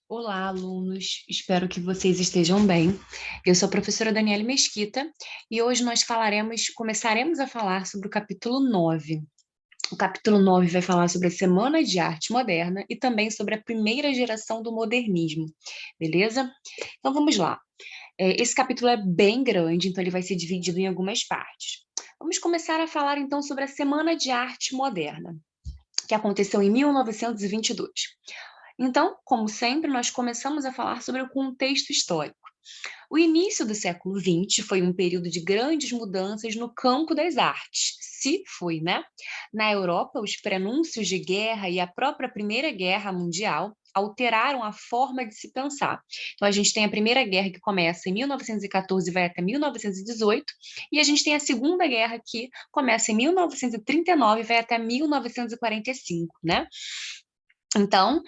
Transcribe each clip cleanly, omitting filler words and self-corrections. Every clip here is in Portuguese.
Olá, alunos. Espero que vocês estejam bem. Eu sou a professora Daniele Mesquita e hoje nós começaremos a falar sobre o capítulo 9. O capítulo 9 vai falar sobre a Semana de Arte Moderna e também sobre a primeira geração do modernismo, beleza? Então vamos lá. Esse capítulo é bem grande, então ele vai ser dividido em algumas partes. Vamos começar a falar então sobre a Semana de Arte Moderna, que aconteceu em 1922. Então, como sempre, nós começamos a falar sobre o contexto histórico. O início do século XX foi um período de grandes mudanças no campo das artes. Se foi, né? Na Europa, os prenúncios de guerra e a própria Primeira Guerra Mundial alteraram a forma de se pensar. Então, a gente tem a Primeira Guerra que começa em 1914 e vai até 1918, e a gente tem a Segunda Guerra que começa em 1939 e vai até 1945, né? Então,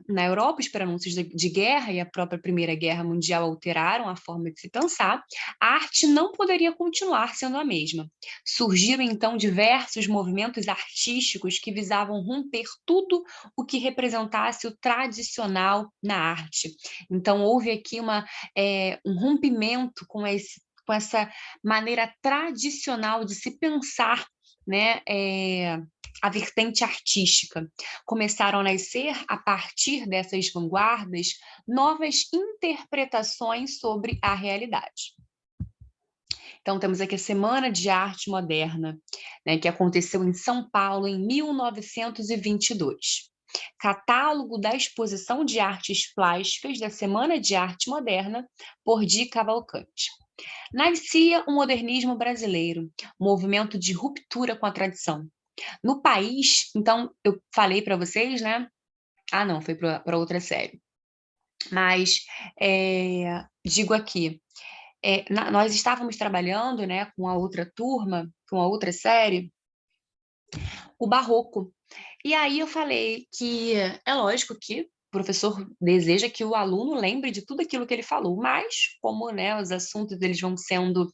na Europa, os pronúncios de guerra e a própria Primeira Guerra Mundial alteraram a forma de se pensar, a arte não poderia continuar sendo a mesma. Surgiram, então, diversos movimentos artísticos que visavam romper tudo o que representasse o tradicional na arte. Então, houve aqui um rompimento com essa maneira tradicional de se pensar, né, a vertente artística. Começaram a nascer, a partir dessas vanguardas, novas interpretações sobre a realidade. Então, temos aqui a Semana de Arte Moderna, né, que aconteceu em São Paulo em 1922. Catálogo da Exposição de Artes Plásticas da Semana de Arte Moderna, por Di Cavalcante. Nascia o modernismo brasileiro, movimento de ruptura com a tradição. No país, então, eu falei para vocês, né? Ah, não, foi para outra série. Mas digo aqui, nós estávamos trabalhando, né, com a outra turma, com a outra série, o barroco. E aí eu falei que é lógico que o professor deseja que o aluno lembre de tudo aquilo que ele falou, mas como, né, os assuntos eles vão sendo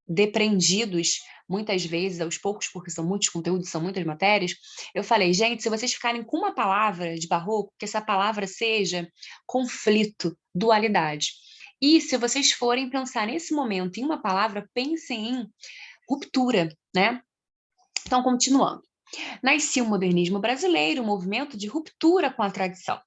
depreendidos muitas vezes aos poucos, porque são muitos conteúdos, são muitas matérias, eu falei, gente, se vocês ficarem com uma palavra de barroco, que essa palavra seja conflito, dualidade. E se vocês forem pensar nesse momento em uma palavra, pensem em ruptura, né? Então, continuando. Nascia o modernismo brasileiro, um movimento de ruptura com a tradição.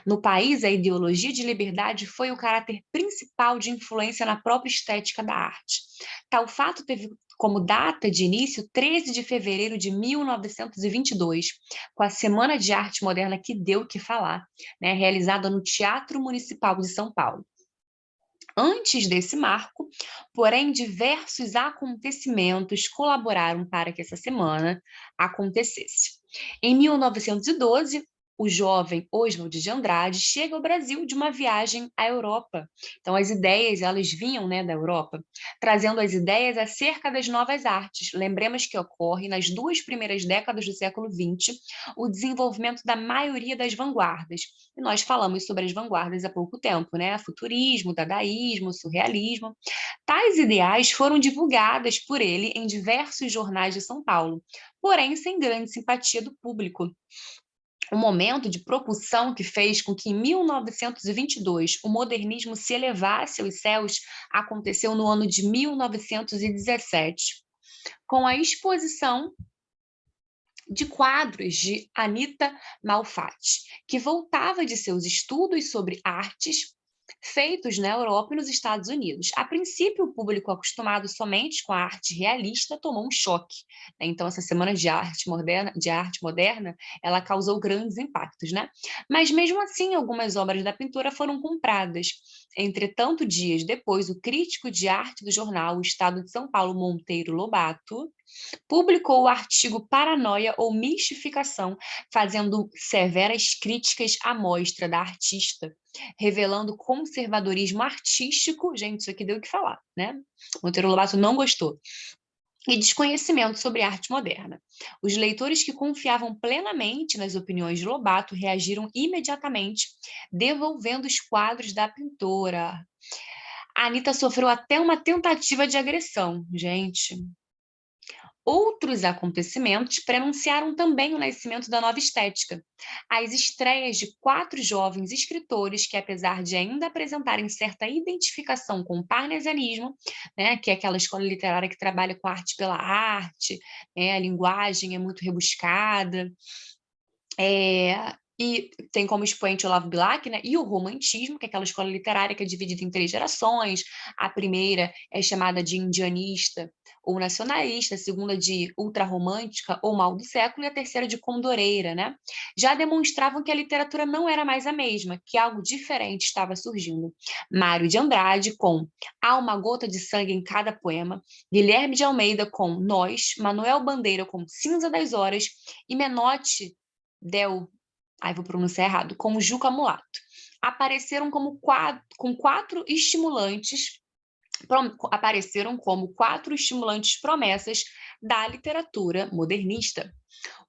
No país, a ideologia de liberdade foi o caráter principal de influência na própria estética da arte. Tal fato teve como data de início 13 de fevereiro de 1922, com a Semana de Arte Moderna que deu o que falar, né, realizada no Teatro Municipal de São Paulo. Antes desse marco, porém, diversos acontecimentos colaboraram para que essa semana acontecesse. Em 1912, o jovem Oswald de Andrade chega ao Brasil de uma viagem à Europa. Então, as ideias, elas vinham, né, da Europa, trazendo as ideias acerca das novas artes. Lembremos que ocorre nas duas primeiras décadas do século XX o desenvolvimento da maioria das vanguardas. E nós falamos sobre as vanguardas há pouco tempo, né? Futurismo, dadaísmo, surrealismo. Tais ideais foram divulgadas por ele em diversos jornais de São Paulo, porém sem grande simpatia do público. O momento de propulsão que fez com que em 1922 o modernismo se elevasse aos céus aconteceu no ano de 1917, com a exposição de quadros de Anita Malfatti, que voltava de seus estudos sobre artes feitos na Europa e nos Estados Unidos. A princípio, o público acostumado somente com a arte realista tomou um choque, né? Então, essa semana de arte moderna, ela causou grandes impactos, né? Mas mesmo assim, algumas obras da pintora foram compradas. Entretanto, dias depois, o crítico de arte do jornal O Estado de São Paulo, Monteiro Lobato, publicou o artigo Paranoia ou Mistificação, fazendo severas críticas à mostra da artista, revelando conservadorismo artístico, gente, isso aqui deu o que falar, né? Monteiro Lobato não gostou. E desconhecimento sobre arte moderna. Os leitores que confiavam plenamente nas opiniões de Lobato reagiram imediatamente, devolvendo os quadros da pintora. A Anitta sofreu até uma tentativa de agressão, gente. Outros acontecimentos prenunciaram também o nascimento da nova estética. As estreias de 4 jovens escritores que, apesar de ainda apresentarem certa identificação com o parnasianismo, né, que é aquela escola literária que trabalha com arte pela arte, né, a linguagem é muito rebuscada, e tem como expoente Olavo Bilac, né, e o romantismo, que é aquela escola literária que é dividida em 3 gerações. A primeira é chamada de indianista ou nacionalista, a segunda de ultrarromântica ou mal do século, e a terceira de condoreira, né? Já demonstravam que a literatura não era mais a mesma, que algo diferente estava surgindo. Mário de Andrade, com Há uma gota de sangue em cada poema, Guilherme de Almeida, com Nós, Manuel Bandeira, com Cinza das Horas, e Menotti Del, aí vou pronunciar errado, com Juca Mulato. Apareceram como quatro estimulantes promessas da literatura modernista.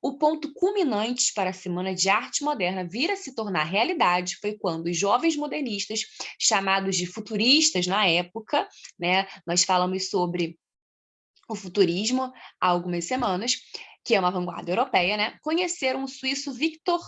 O ponto culminante para a Semana de Arte Moderna vir a se tornar realidade foi quando os jovens modernistas, chamados de futuristas na época, né, nós falamos sobre o futurismo há algumas semanas, que é uma vanguarda europeia, né, conheceram o suíço Victor,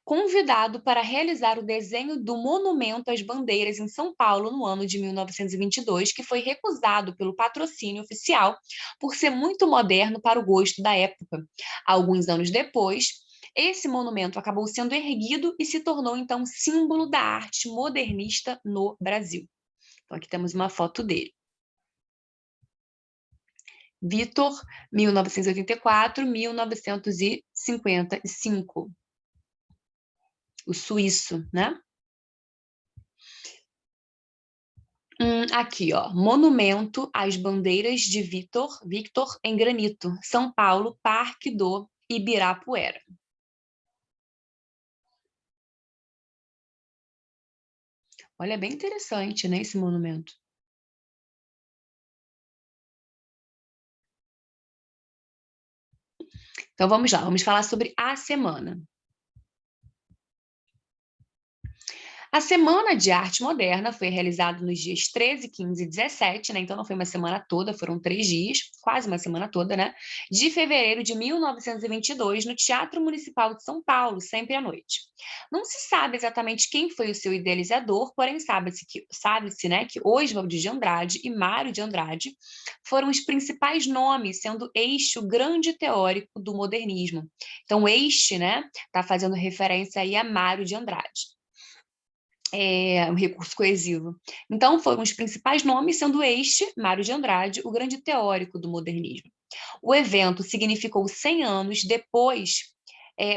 convidado para realizar o desenho do monumento às bandeiras em São Paulo no ano de 1922, que foi recusado pelo patrocínio oficial por ser muito moderno para o gosto da época. Alguns anos depois, esse monumento acabou sendo erguido e se tornou então símbolo da arte modernista no Brasil. Então aqui temos uma foto dele. Vitor, 1984, 1955. O suíço, né? Aqui, ó, monumento às bandeiras de Victor em granito, São Paulo, Parque do Ibirapuera. Olha, é bem interessante, né, esse monumento. Então vamos lá, vamos falar sobre a semana. A Semana de Arte Moderna foi realizada nos dias 13, 15 e 17, né? Então não foi uma semana toda, foram 3 dias, quase uma semana toda, né? De fevereiro de 1922, no Teatro Municipal de São Paulo, sempre à noite. Não se sabe exatamente quem foi o seu idealizador, porém sabe-se, né, que Oswald de Andrade e Mário de Andrade foram os principais nomes, sendo este o grande teórico do modernismo. Então este, né, está fazendo referência aí a Mário de Andrade. Um recurso coesivo. Então, foram os principais nomes, sendo este, Mário de Andrade, o grande teórico do modernismo. O evento significou 100 anos depois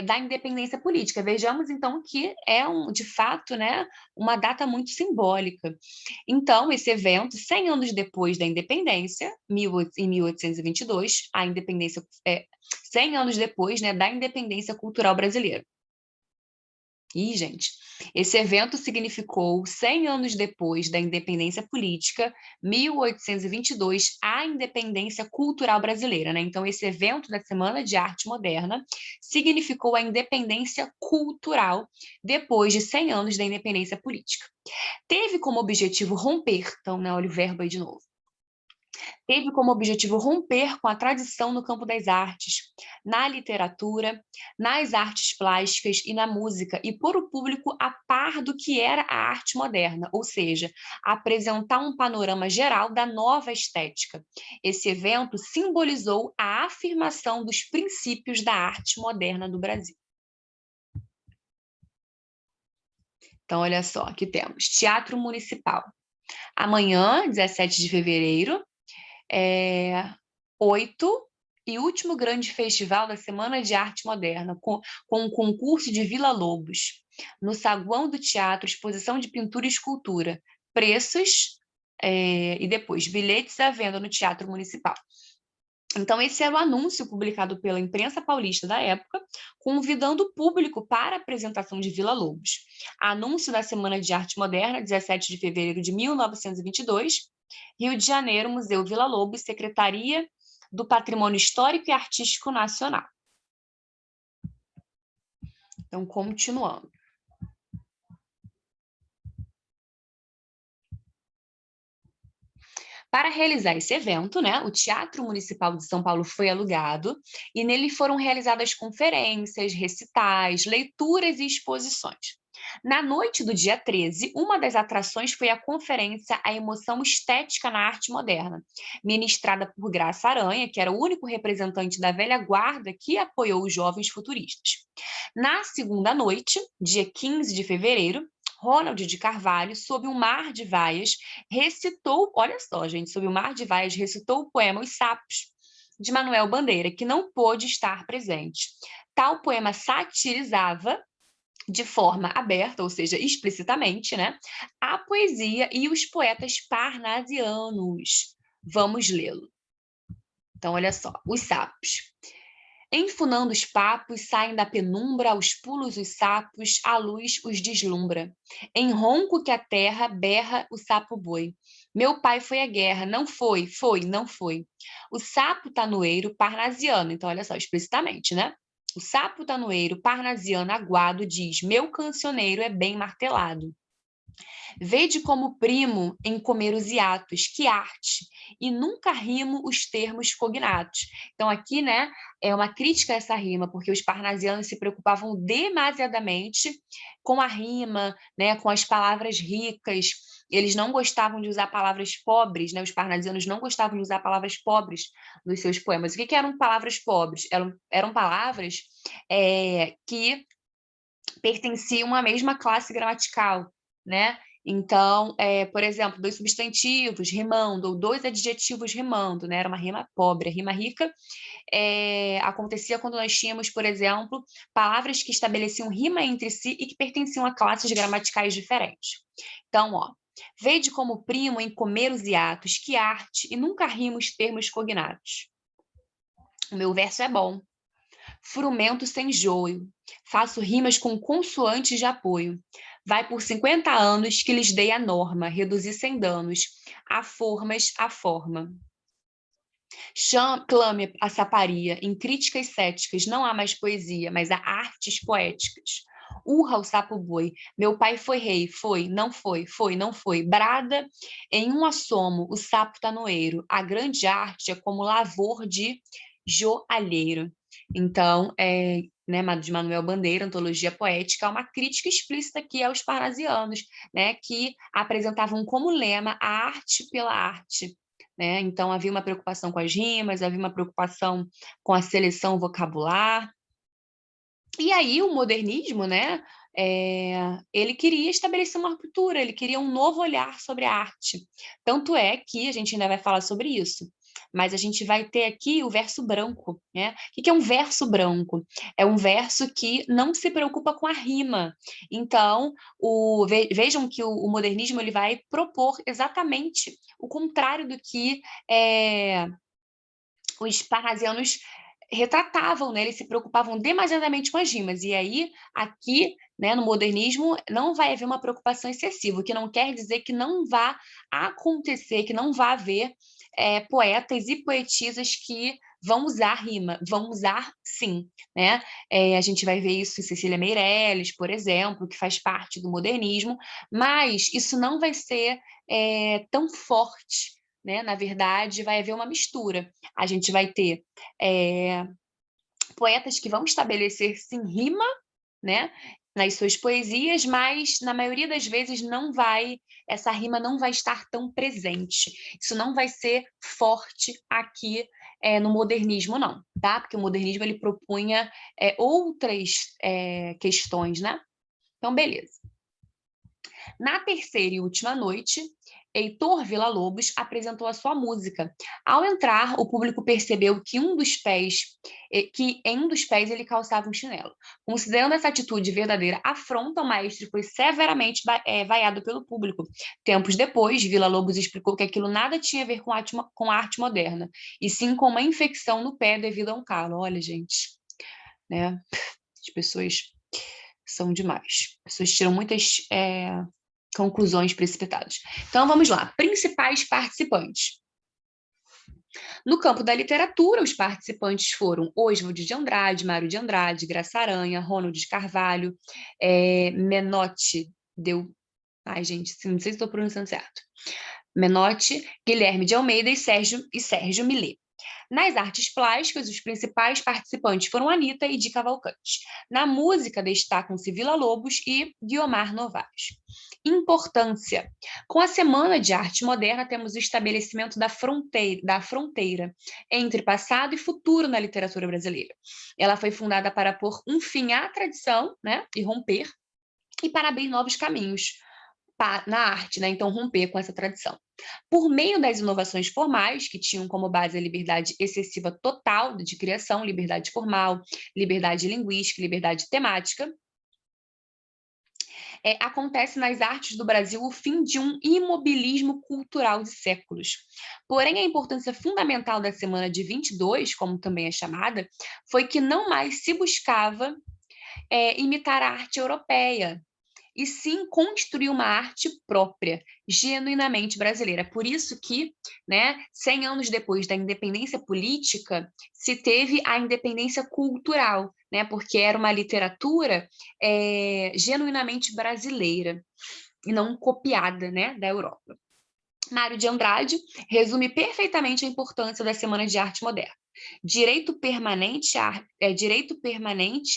da independência política. Vejamos, então, que é, de fato, né, uma data muito simbólica. Então, esse evento, 100 anos depois da independência, em 1822, a independência, 100 anos depois, né, da independência cultural brasileira. E, gente, esse evento significou 100 anos depois da independência política, 1822, a independência cultural brasileira, né? Então, esse evento da Semana de Arte Moderna significou a independência cultural depois de 100 anos da independência política. Teve como objetivo romper, então, né, olha o verbo aí de novo, teve como objetivo romper com a tradição no campo das artes, na literatura, nas artes plásticas e na música, e pôr o público a par do que era a arte moderna, ou seja, apresentar um panorama geral da nova estética. Esse evento simbolizou a afirmação dos princípios da arte moderna do Brasil. Então, olha só, aqui temos Teatro Municipal. Amanhã, 17 de fevereiro, 8 e último grande festival da Semana de Arte Moderna, com o concurso de Vila Lobos. No saguão do teatro, exposição de pintura e escultura. Preços e depois bilhetes à venda no Teatro Municipal. Então, esse era o anúncio publicado pela imprensa paulista da época, convidando o público para a apresentação de Vila Lobos. Anúncio da Semana de Arte Moderna, 17 de fevereiro de 1922, Rio de Janeiro, Museu Vila Lobos, Secretaria do Patrimônio Histórico e Artístico Nacional. Então, continuando. Para realizar esse evento, né, o Teatro Municipal de São Paulo foi alugado e nele foram realizadas conferências, recitais, leituras e exposições. Na noite do dia 13, uma das atrações foi a conferência A Emoção Estética na Arte Moderna, ministrada por Graça Aranha, que era o único representante da velha guarda que apoiou os jovens futuristas. Na segunda noite, dia 15 de fevereiro, Ronald de Carvalho, sob um mar de vaias, recitou, olha só, gente, sob o mar de vaias, recitou o poema Os Sapos, de Manuel Bandeira, que não pôde estar presente. Tal poema satirizava de forma aberta, ou seja, explicitamente, né, a poesia e os poetas parnasianos. Vamos lê-lo. Então, olha só, Os Sapos. Enfunando os papos, saem da penumbra, aos pulos os sapos, a luz os deslumbra. Em ronco que a terra berra o sapo boi. Meu pai foi à guerra, não foi, foi, não foi. O sapo tanoeiro parnasiano, então olha só, explicitamente, né? O sapo tanoeiro parnasiano aguado diz, meu cancioneiro é bem martelado. Vede como primo em comer os hiatos, que arte, e nunca rimo os termos cognatos. Então, aqui, né, é uma crítica a essa rima, porque os parnasianos se preocupavam demasiadamente com a rima, né, com as palavras ricas. Eles não gostavam de usar palavras pobres, né? Os parnasianos não gostavam de usar palavras pobres nos seus poemas. O que eram palavras pobres? Eram palavras que pertenciam à mesma classe gramatical, né? Então, por exemplo, dois substantivos rimando, ou dois adjetivos rimando, né? Era uma rima pobre. A rima rica acontecia quando nós tínhamos, por exemplo, palavras que estabeleciam rima entre si e que pertenciam a classes gramaticais diferentes. Então, ó, vede como primo em comer os hiatos, que arte, e nunca rimo os termos cognatos. O meu verso é bom. Frumento sem joio, faço rimas com consoantes de apoio. Vai por 50 anos que lhes dei a norma, reduzi sem danos, a formas a forma. Clame a saparia, em críticas céticas, não há mais poesia, mas há artes poéticas. Urra o sapo boi, meu pai foi rei, foi, não foi, foi, não foi. Brada em um assomo, o sapo tanoeiro. A grande arte é como lavor de joalheiro. Então, né, de Manuel Bandeira, Antologia Poética, uma crítica explícita aqui aos parnasianos, né, que apresentavam como lema a arte pela arte. Né? Então, havia uma preocupação com as rimas, havia uma preocupação com a seleção vocabular. E aí, o modernismo, né, ele queria estabelecer uma ruptura, ele queria um novo olhar sobre a arte. Tanto é que a gente ainda vai falar sobre isso, mas a gente vai ter aqui o verso branco, né? O que é um verso branco? É um verso que não se preocupa com a rima. Então, vejam que o modernismo ele vai propor exatamente o contrário do que os parnasianos retratavam, né? Eles se preocupavam demasiadamente com as rimas. E aí, aqui, né, no modernismo, não vai haver uma preocupação excessiva, o que não quer dizer que não vá acontecer, que não vá haver poetas e poetisas que vão usar rima, vão usar sim, né? A gente vai ver isso em Cecília Meirelles, por exemplo, que faz parte do modernismo, mas isso não vai ser tão forte, né? Na verdade, vai haver uma mistura. A gente vai ter poetas que vão estabelecer, sim, rima, né, nas suas poesias, mas na maioria das vezes essa rima não vai estar tão presente. Isso não vai ser forte aqui no modernismo, não, tá? Porque o modernismo ele propunha outras questões, né? Então, beleza. Na terceira e última noite, Heitor Villa-Lobos apresentou a sua música. Ao entrar, o público percebeu que em um dos pés ele calçava um chinelo. Considerando essa atitude verdadeira afronta, o maestro foi severamente vaiado pelo público. Tempos depois, Villa-Lobos explicou que aquilo nada tinha a ver com a arte moderna, e sim com uma infecção no pé devido a um calo. Olha, gente, né? As pessoas são demais. As pessoas tiram muitas conclusões precipitadas. Então, vamos lá. Principais participantes. No campo da literatura, os participantes foram Oswald de Andrade, Mário de Andrade, Graça Aranha, Ronald de Carvalho, Menotti Ai, gente, não sei se estou pronunciando certo. Menotti, Guilherme de Almeida e Sérgio Millet. Nas artes plásticas, os principais participantes foram Anitta e Di Cavalcante. Na música, destacam-se Vila Lobos e Guiomar Novaes. Importância. Com a Semana de Arte Moderna, temos o estabelecimento da fronteira entre passado e futuro na literatura brasileira. Ela foi fundada para pôr um fim à tradição, né, e romper, e para abrir novos caminhos na arte, né? Então, romper com essa tradição. Por meio das inovações formais, que tinham como base a liberdade excessiva total de criação, liberdade formal, liberdade linguística, liberdade temática, acontece nas artes do Brasil o fim de um imobilismo cultural de séculos. Porém, a importância fundamental da Semana de 22, como também é chamada, foi que não mais se buscava imitar a arte europeia, e sim construir uma arte própria, genuinamente brasileira. Por isso que, né, 100 anos depois da independência política, se teve a independência cultural, né, porque era uma literatura genuinamente brasileira e não copiada, né, da Europa. Mário de Andrade resume perfeitamente a importância da Semana de Arte Moderna. Direito permanente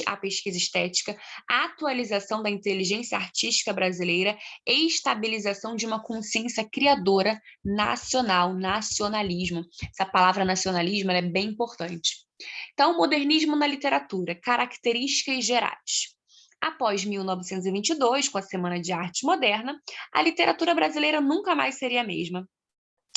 à pesquisa estética, atualização da inteligência artística brasileira e estabilização de uma consciência criadora nacional, nacionalismo. Essa palavra nacionalismo é bem importante. Então, modernismo na literatura, características gerais. Após 1922, com a Semana de Arte Moderna, a literatura brasileira nunca mais seria a mesma.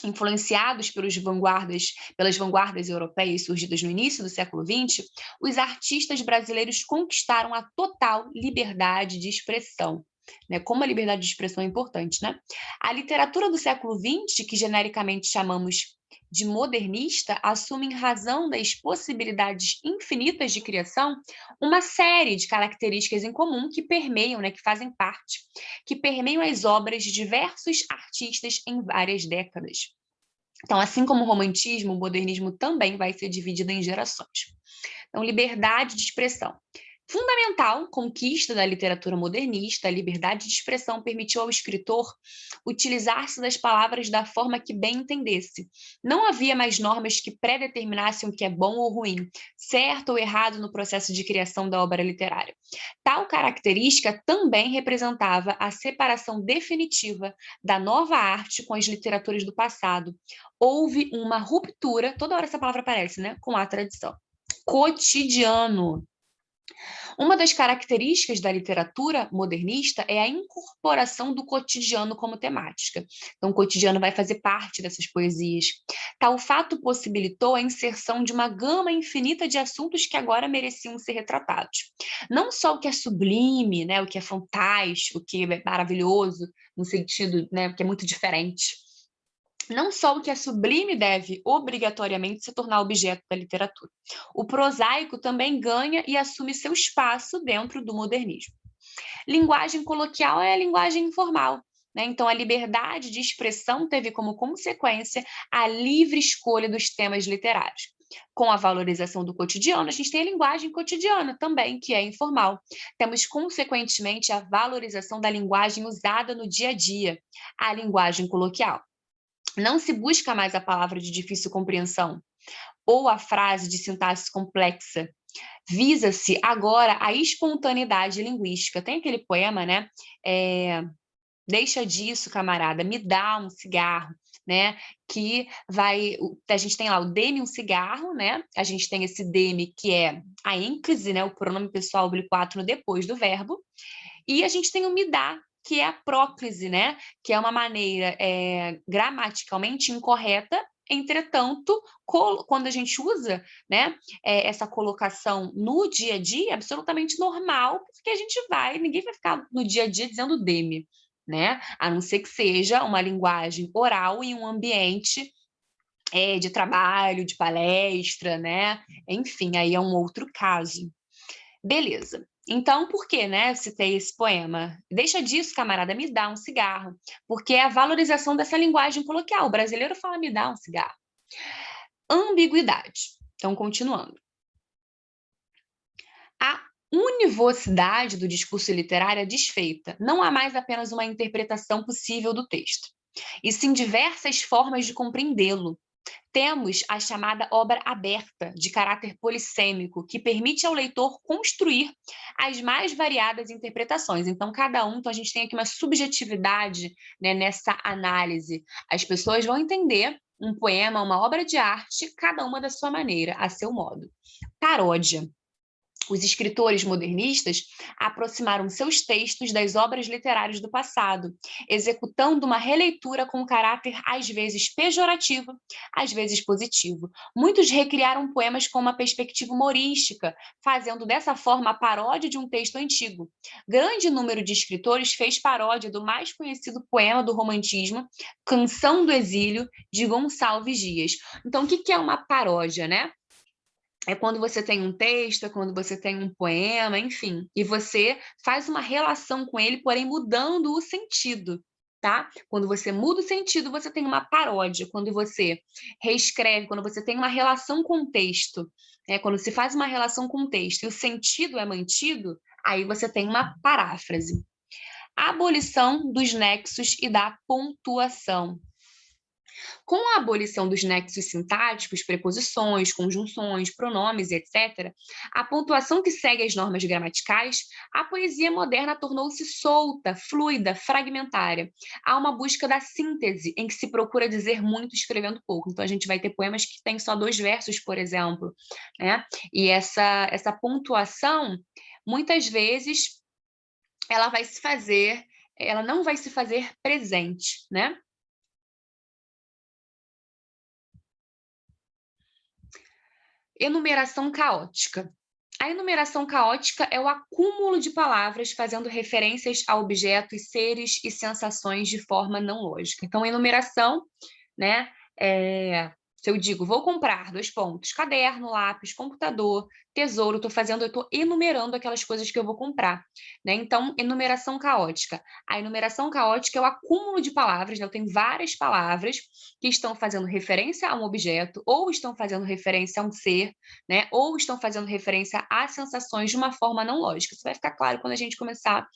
Influenciados pelas vanguardas europeias surgidas no início do século XX, os artistas brasileiros conquistaram a total liberdade de expressão. Né? Como a liberdade de expressão é importante, né? A literatura do século XX, que genericamente chamamos de modernista, assume, em razão das possibilidades infinitas de criação, uma série de características em comum que permeiam, né, que fazem parte, que permeiam as obras de diversos artistas em várias décadas. Então, assim como o romantismo, o modernismo também vai ser dividido em gerações. Então, liberdade de expressão. Fundamental conquista da literatura modernista, a liberdade de expressão permitiu ao escritor utilizar-se das palavras da forma que bem entendesse. Não havia mais normas que predeterminassem o que é bom ou ruim, certo ou errado no processo de criação da obra literária. Tal característica também representava a separação definitiva da nova arte com as literaturas do passado. Houve uma ruptura, toda hora essa palavra aparece, né, com a tradição. Cotidiano. Uma das características da literatura modernista é a incorporação do cotidiano como temática. Então, o cotidiano vai fazer parte dessas poesias. Tal fato possibilitou a inserção de uma gama infinita de assuntos que agora mereciam ser retratados. Não só o que é sublime, né, o que é fantástico, o que é maravilhoso, no sentido, né, que é muito diferente. Não só o que é sublime deve obrigatoriamente se tornar objeto da literatura. O prosaico também ganha e assume seu espaço dentro do modernismo. Linguagem coloquial é a linguagem informal, né? Então, a liberdade de expressão teve como consequência a livre escolha dos temas literários. Com a valorização do cotidiano, a gente tem a linguagem cotidiana também, que é informal. Temos, consequentemente, a valorização da linguagem usada no dia a dia, a linguagem coloquial. Não se busca mais a palavra de difícil compreensão ou a frase de sintaxe complexa. Visa-se agora a espontaneidade linguística. Tem aquele poema, né? Deixa disso, camarada, me dá um cigarro, né? Que vai. A gente tem lá o dê-me um cigarro, né? A gente tem esse dê-me, que é a ênclise, né? O pronome pessoal oblíquo depois do verbo. E a gente tem o me dá, que é a próclise, né? Que é uma maneira gramaticalmente incorreta, entretanto, quando a gente usa, né, essa colocação no dia a dia, é absolutamente normal, porque ninguém vai ficar no dia a dia dizendo dê-me, né? A não ser que seja uma linguagem oral em um ambiente de trabalho, de palestra, né? Enfim, aí é um outro caso. Beleza. Então, por que, né, citei esse poema? Deixa disso, camarada, me dá um cigarro. Porque é a valorização dessa linguagem coloquial. O brasileiro fala me dá um cigarro. Ambiguidade. Então, continuando. A univocidade do discurso literário é desfeita. Não há mais apenas uma interpretação possível do texto. e sim diversas formas de compreendê-lo. Temos a chamada obra aberta, de caráter polissêmico, que permite ao leitor construir as mais variadas interpretações. Então, então a gente tem aqui uma subjetividade, né, nessa análise. As pessoas vão entender um poema, uma obra de arte, cada uma da sua maneira, a seu modo. Paródia. Os escritores modernistas aproximaram seus textos das obras literárias do passado, executando uma releitura com caráter às vezes pejorativo, às vezes positivo. Muitos recriaram poemas com uma perspectiva humorística, fazendo dessa forma a paródia de um texto antigo. Grande número de escritores fez paródia do mais conhecido poema do romantismo, Canção do Exílio, de Gonçalves Dias. Então, o que é uma paródia, né? É quando você tem um texto, é quando você tem um poema, enfim, e você faz uma relação com ele, porém mudando o sentido, tá? Quando você muda o sentido, você tem uma paródia. Quando você reescreve, quando você tem uma relação com o texto, né? Quando se faz uma relação com o texto e o sentido é mantido, aí você tem uma paráfrase. A abolição dos nexos e da pontuação. Com a abolição dos nexos sintáticos, preposições, conjunções, pronomes, etc., a pontuação que segue as normas gramaticais, a poesia moderna tornou-se solta, fluida, fragmentária. Há uma busca da síntese, em que se procura dizer muito escrevendo pouco. Então, a gente vai ter poemas que têm só 2 versos, por exemplo, né? E essa pontuação, muitas vezes, ela não vai se fazer presente, né? Enumeração caótica. A enumeração caótica é o acúmulo de palavras fazendo referências a objetos, seres e sensações de forma não lógica. Então, enumeração, né, se eu digo, vou comprar, 2 pontos, caderno, lápis, computador, tesouro, eu estou enumerando aquelas coisas que eu vou comprar, né? Então, enumeração caótica. A enumeração caótica é o acúmulo de palavras, né? Eu tenho várias palavras que estão fazendo referência a um objeto, ou estão fazendo referência a um ser, né? Ou estão fazendo referência a sensações de uma forma não lógica. Isso vai ficar claro quando a gente começar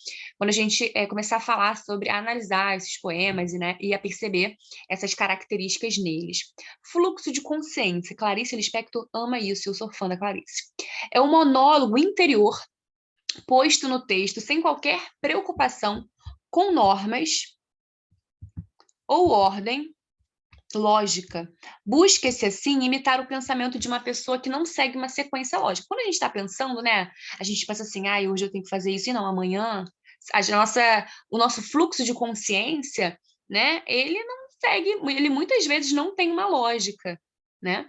a falar sobre, a analisar esses poemas, né? E a perceber essas características neles. Fluxo de consciência. Clarice Lispector ama isso, eu sou fã da Clarice. É um monólogo interior posto no texto sem qualquer preocupação com normas ou ordem lógica. Busca-se, assim, imitar o pensamento de uma pessoa que não segue uma sequência lógica. Quando a gente está pensando, né, a gente pensa assim, hoje eu tenho que fazer isso, e não, amanhã. O nosso fluxo de consciência, né, ele não segue, ele muitas vezes não tem uma lógica, né?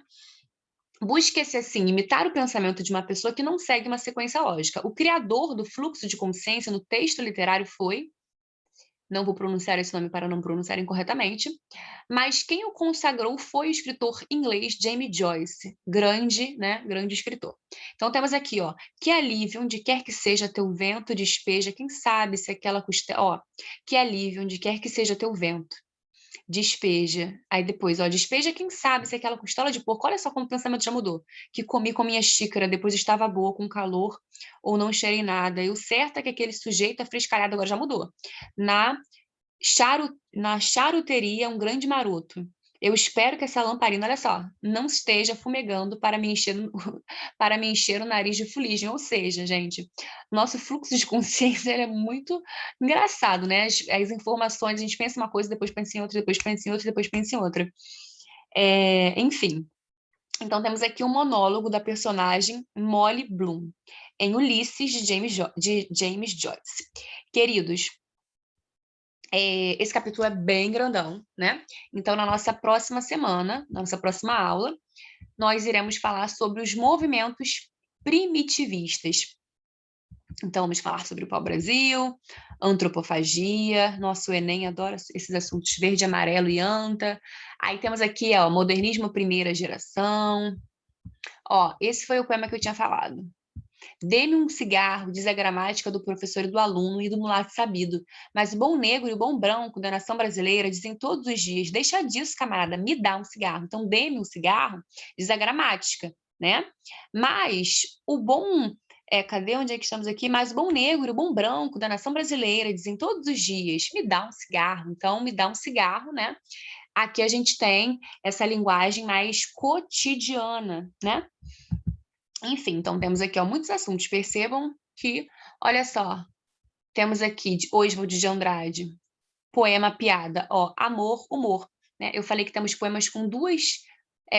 Busca-se, assim, imitar o pensamento de uma pessoa que não segue uma sequência lógica. O criador do fluxo de consciência no texto literário foi, não vou pronunciar esse nome para não pronunciar incorretamente, mas quem o consagrou foi o escritor inglês James Joyce, grande, né, grande escritor. Então temos aqui, ó, que alívio onde quer que seja teu vento despeja, quem sabe se aquela costela, ó, que alívio onde quer que seja teu vento despeja. Aí depois, ó, despeja, quem sabe se aquela costela de porco, olha só como o pensamento já mudou, que comi com minha xícara, depois estava boa, com calor, ou não cheirei nada. E o certo é que aquele sujeito afrescalhado agora já mudou. Na, na charuteria, um grande maroto. Eu espero que essa lamparina, olha só, não esteja fumegando para me encher, para me encher o nariz de fuligem. Ou seja, gente, nosso fluxo de consciência ele é muito engraçado, né? As informações, a gente pensa uma coisa, depois pensa em outra, depois pensa em outra, depois pensa em outra. Enfim, então temos aqui um monólogo da personagem Molly Bloom, em Ulisses, de James Joyce. Queridos, esse capítulo é bem grandão, né? Então, na nossa próxima semana, na nossa próxima aula, nós iremos falar sobre os movimentos primitivistas. Então, vamos falar sobre o pau-brasil, antropofagia, nosso Enem adora esses assuntos verde, amarelo e anta. Aí temos aqui, ó, modernismo primeira geração. Ó, esse foi o poema que eu tinha falado. Dê-me um cigarro, diz a gramática do professor e do aluno e do mulato sabido. Mas o bom negro e o bom branco da nação brasileira dizem todos os dias, deixa disso, camarada, me dá um cigarro. Então, dê-me um cigarro, diz a gramática, né? Mas o bom Cadê onde é que estamos aqui? Mas o bom negro, o bom branco da nação brasileira, dizem todos os dias, me dá um cigarro. Então, me dá um cigarro, né? Aqui a gente tem essa linguagem mais cotidiana, né? Enfim, então temos aqui, ó, muitos assuntos. Percebam que, olha só, temos aqui Oswald de Andrade, poema piada, ó, amor, humor, né? Eu falei que temos poemas com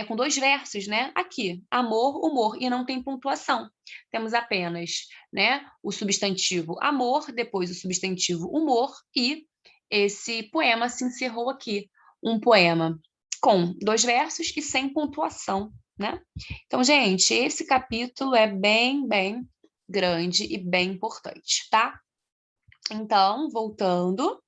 com dois versos, né? Aqui, amor, humor, e não tem pontuação. Temos apenas, né, o substantivo amor, depois o substantivo humor, e esse poema se encerrou aqui. Um poema com dois versos e sem pontuação, né? Então, gente, esse capítulo é bem grande e bem importante, tá? Então, voltando,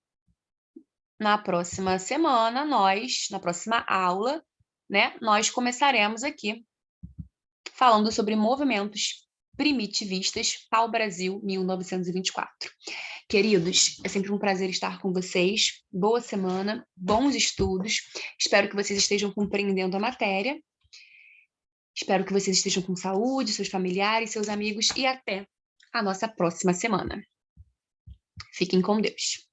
na próxima semana, na próxima aula, né, nós começaremos aqui falando sobre movimentos primitivistas pau-brasil 1924. Queridos, é sempre um prazer estar com vocês. Boa semana, bons estudos. Espero que vocês estejam compreendendo a matéria. Espero que vocês estejam com saúde, seus familiares, seus amigos e até a nossa próxima semana. Fiquem com Deus.